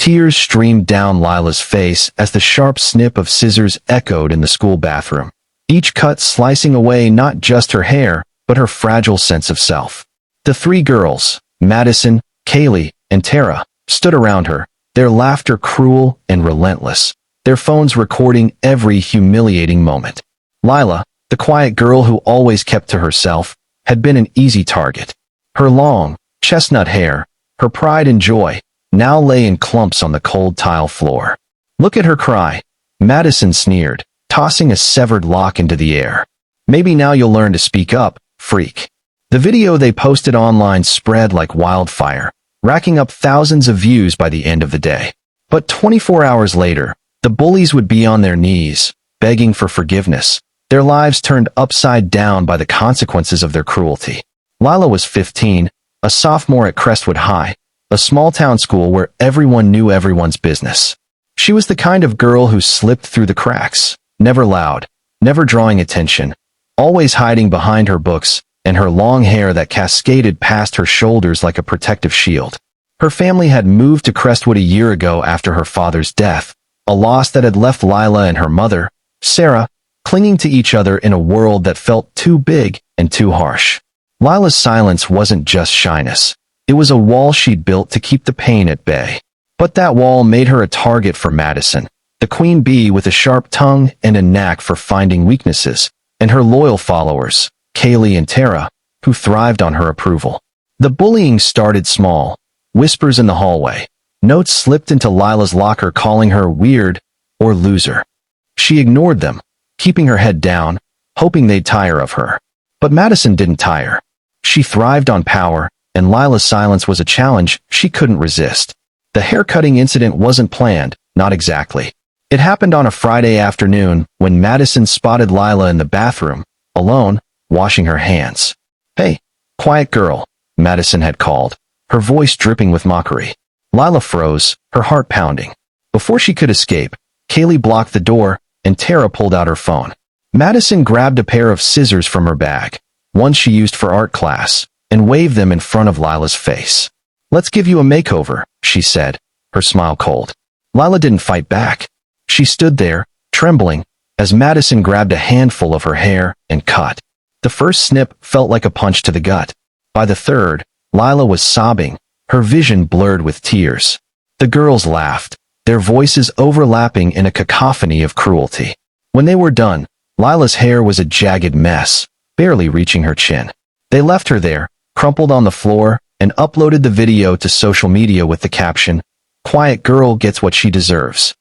Tears streamed down Lila's face as the sharp snip of scissors echoed in the school bathroom, each cut slicing away not just her hair, but her fragile sense of self. The three girls, Madison, Kaylee, and Tara, stood around her, their laughter cruel and relentless, their phones recording every humiliating moment. Lila, the quiet girl who always kept to herself, had been an easy target. Her long, chestnut hair, her pride and joy, now lay in clumps on the cold tile floor. "Look at her cry," Madison sneered, tossing a severed lock into the air. "Maybe now you'll learn to speak up, freak." The video they posted online spread like wildfire, racking up thousands of views by the end of the day. But 24 hours later, the bullies would be on their knees, begging for forgiveness, their lives turned upside down by the consequences of their cruelty. Lila was 15, a sophomore at Crestwood High, a small-town school where everyone knew everyone's business. She was the kind of girl who slipped through the cracks, never loud, never drawing attention, always hiding behind her books and her long hair that cascaded past her shoulders like a protective shield. Her family had moved to Crestwood a year ago after her father's death, a loss that had left Lila and her mother, Sarah, clinging to each other in a world that felt too big and too harsh. Lila's silence wasn't just shyness. It was a wall she'd built to keep the pain at bay. But that wall made her a target for Madison, the queen bee with a sharp tongue and a knack for finding weaknesses, and her loyal followers, Kaylee and Tara, who thrived on her approval. The bullying started small, whispers in the hallway. Notes slipped into Lila's locker calling her weird or loser. She ignored them, keeping her head down, hoping they'd tire of her. But Madison didn't tire. She thrived on power, and Lila's silence was a challenge she couldn't resist. The haircutting incident wasn't planned, not exactly. It happened on a Friday afternoon when Madison spotted Lila in the bathroom, alone, washing her hands. "Hey, quiet girl," Madison had called, her voice dripping with mockery. Lila froze, her heart pounding. Before she could escape, Kaylee blocked the door, and Tara pulled out her phone. Madison grabbed a pair of scissors from her bag, one she used for art class, and waved them in front of Lila's face. "Let's give you a makeover," she said, her smile cold. Lila didn't fight back. She stood there, trembling, as Madison grabbed a handful of her hair and cut. The first snip felt like a punch to the gut. By the third, Lila was sobbing, her vision blurred with tears. The girls laughed, their voices overlapping in a cacophony of cruelty. When they were done, Lila's hair was a jagged mess, barely reaching her chin. They left her there, crumpled on the floor, and uploaded the video to social media with the caption, "Quiet girl gets what she deserves."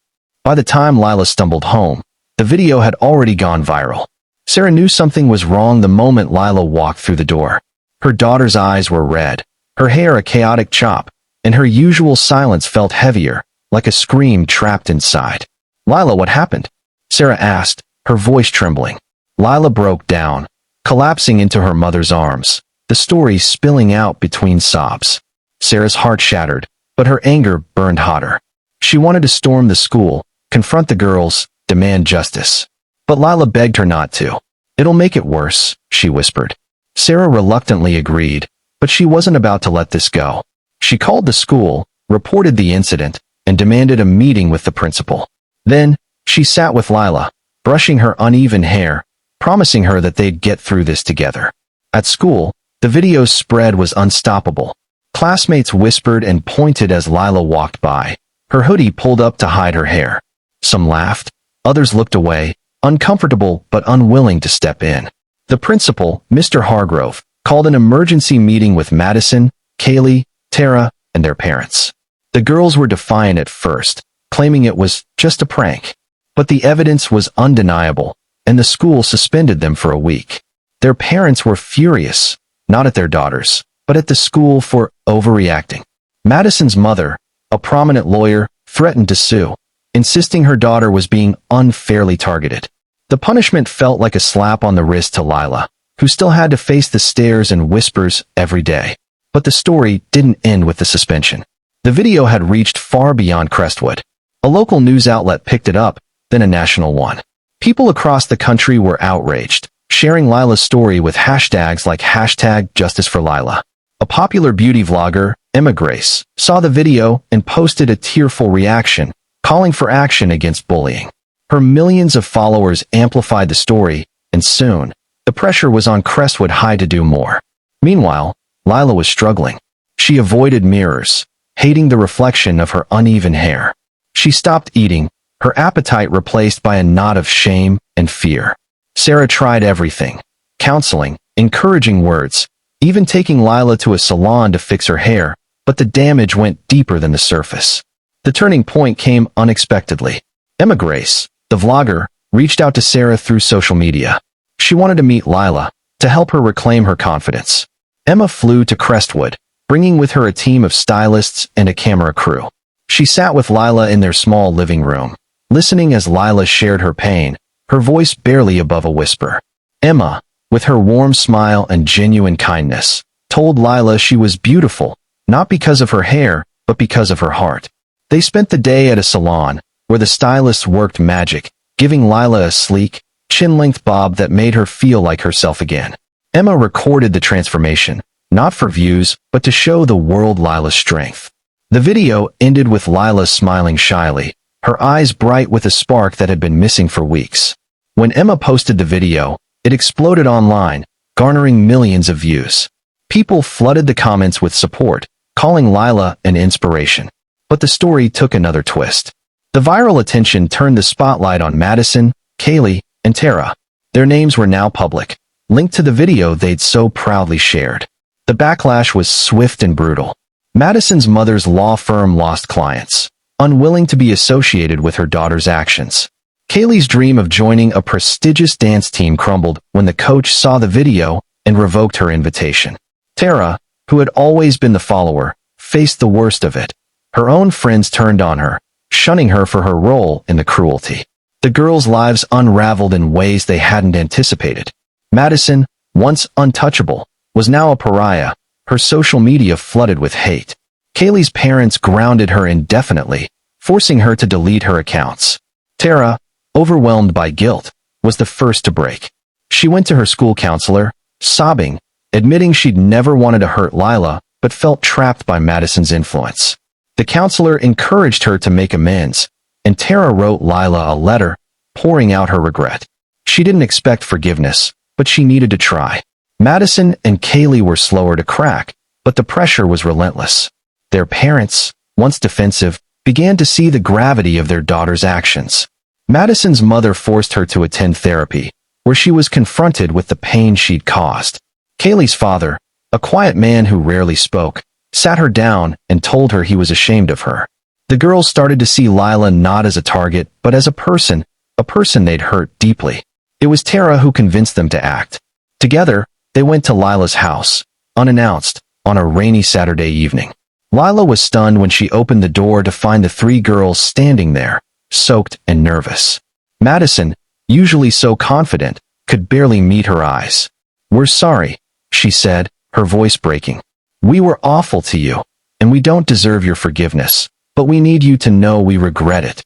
By the time Lila stumbled home, the video had already gone viral. Sarah knew something was wrong the moment Lila walked through the door. Her daughter's eyes were red, her hair a chaotic chop, and her usual silence felt heavier, like a scream trapped inside. "Lila, what happened?" Sarah asked, her voice trembling. Lila broke down, collapsing into her mother's arms, the story spilling out between sobs. Sarah's heart shattered, but her anger burned hotter. She wanted to storm the school, confront the girls, demand justice. But Lila begged her not to. "It'll make it worse," she whispered. Sarah reluctantly agreed, but she wasn't about to let this go. She called the school, reported the incident, and demanded a meeting with the principal. Then, she sat with Lila, brushing her uneven hair, promising her that they'd get through this together. At school, the video's spread was unstoppable. Classmates whispered and pointed as Lila walked by, her hoodie pulled up to hide her hair. Some laughed, others looked away, uncomfortable but unwilling to step in. The principal, Mr. Hargrove, called an emergency meeting with Madison, Kaylee, Tara, and their parents. The girls were defiant at first, claiming it was just a prank. But the evidence was undeniable, and the school suspended them for a week. Their parents were furious, not at their daughters, but at the school for overreacting. Madison's mother, a prominent lawyer, threatened to sue, insisting her daughter was being unfairly targeted. The punishment felt like a slap on the wrist to Lila, who still had to face the stares and whispers every day. But the story didn't end with the suspension. The video had reached far beyond Crestwood. A local news outlet picked it up, then a national one. People across the country were outraged, sharing Lila's story with hashtags like #JusticeForLila. A popular beauty vlogger, Emma Grace, saw the video and posted a tearful reaction, calling for action against bullying. Her millions of followers amplified the story, and soon, the pressure was on Crestwood High to do more. Meanwhile, Lila was struggling. She avoided mirrors, hating the reflection of her uneven hair. She stopped eating, her appetite replaced by a knot of shame and fear. Sarah tried everything: counseling, encouraging words, even taking Lila to a salon to fix her hair, but the damage went deeper than the surface. The turning point came unexpectedly. Emma Grace, the vlogger, reached out to Sarah through social media. She wanted to meet Lila, to help her reclaim her confidence. Emma flew to Crestwood, bringing with her a team of stylists and a camera crew. She sat with Lila in their small living room, listening as Lila shared her pain, her voice barely above a whisper. Emma, with her warm smile and genuine kindness, told Lila she was beautiful, not because of her hair, but because of her heart. They spent the day at a salon, where the stylists worked magic, giving Lila a sleek, chin-length bob that made her feel like herself again. Emma recorded the transformation, not for views, but to show the world Lila's strength. The video ended with Lila smiling shyly, her eyes bright with a spark that had been missing for weeks. When Emma posted the video, it exploded online, garnering millions of views. People flooded the comments with support, calling Lila an inspiration. But the story took another twist. The viral attention turned the spotlight on Madison, Kaylee, and Tara. Their names were now public, linked to the video they'd so proudly shared. The backlash was swift and brutal. Madison's mother's law firm lost clients, unwilling to be associated with her daughter's actions. Kaylee's dream of joining a prestigious dance team crumbled when the coach saw the video and revoked her invitation. Tara, who had always been the follower, faced the worst of it. Her own friends turned on her, shunning her for her role in the cruelty. The girls' lives unraveled in ways they hadn't anticipated. Madison, once untouchable, was now a pariah, her social media flooded with hate. Kaylee's parents grounded her indefinitely, forcing her to delete her accounts. Tara, overwhelmed by guilt, was the first to break. She went to her school counselor, sobbing, admitting she'd never wanted to hurt Lila, but felt trapped by Madison's influence. The counselor encouraged her to make amends, and Tara wrote Lila a letter, pouring out her regret. She didn't expect forgiveness, but she needed to try. Madison and Kaylee were slower to crack, but the pressure was relentless. Their parents, once defensive, began to see the gravity of their daughter's actions. Madison's mother forced her to attend therapy, where she was confronted with the pain she'd caused. Kaylee's father, a quiet man who rarely spoke, sat her down and told her he was ashamed of her. The girls started to see Lila not as a target, but as a person they'd hurt deeply. It was Tara who convinced them to act. Together, they went to Lila's house, unannounced, on a rainy Saturday evening. Lila was stunned when she opened the door to find the three girls standing there, soaked and nervous. Madison, usually so confident, could barely meet her eyes. "We're sorry," she said, her voice breaking. "We were awful to you, and we don't deserve your forgiveness, but we need you to know we regret it."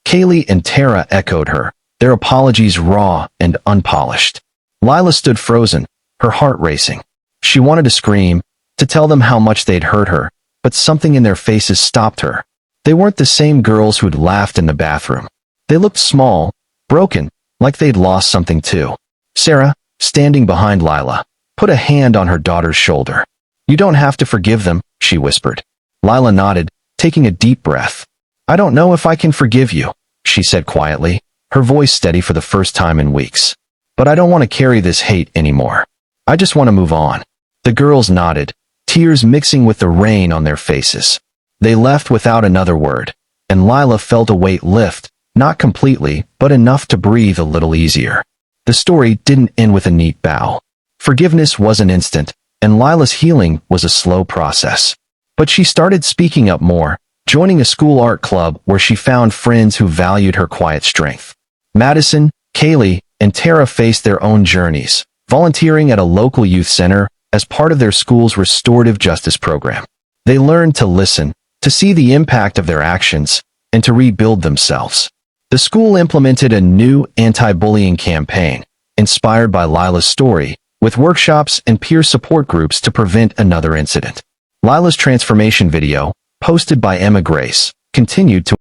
Kaylee and Tara echoed her, their apologies raw and unpolished. Lila stood frozen, her heart racing. She wanted to scream, to tell them how much they'd hurt her, but something in their faces stopped her. They weren't the same girls who'd laughed in the bathroom. They looked small, broken, like they'd lost something too. Sarah, standing behind Lila, put a hand on her daughter's shoulder. "You don't have to forgive them," she whispered. Lila nodded, taking a deep breath. "I don't know if I can forgive you," she said quietly, her voice steady for the first time in weeks. "But I don't want to carry this hate anymore. I just want to move on." The girls nodded, tears mixing with the rain on their faces. They left without another word, and Lila felt a weight lift, not completely, but enough to breathe a little easier. The story didn't end with a neat bow. Forgiveness wasn't instant, and Lila's healing was a slow process. But she started speaking up more, joining a school art club where she found friends who valued her quiet strength. Madison, Kaylee, and Tara faced their own journeys, volunteering at a local youth center as part of their school's restorative justice program. They learned to listen, to see the impact of their actions, and to rebuild themselves. The school implemented a new anti-bullying campaign, inspired by Lila's story, with workshops and peer support groups to prevent another incident. Lila's transformation video, posted by Emma Grace, continued to